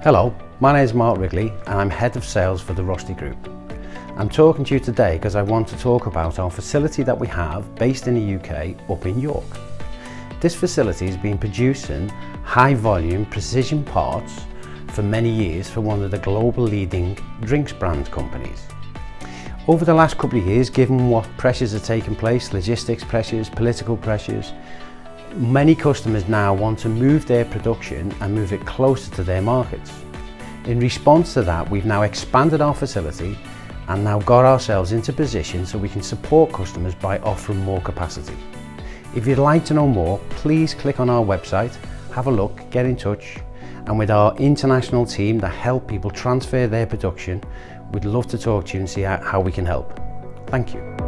Hello, my name is Mark Wrigley and I'm Head of Sales for the Rosti Group. I'm talking to you today because I want to talk about our facility that we have based in the UK up in York. This facility has been producing high volume precision parts for many years for one of the global leading drinks brand companies. Over the last couple of years, given what pressures are taking place, logistics pressures, political pressures, many customers now want to move their production and move it closer to their markets. In response to that, we've now expanded our facility and now got ourselves into position so we can support customers by offering more capacity. If you'd like to know more, please click on our website, have a look, get in touch, and with our international team that help people transfer their production, we'd love to talk to you and see how we can help. Thank you.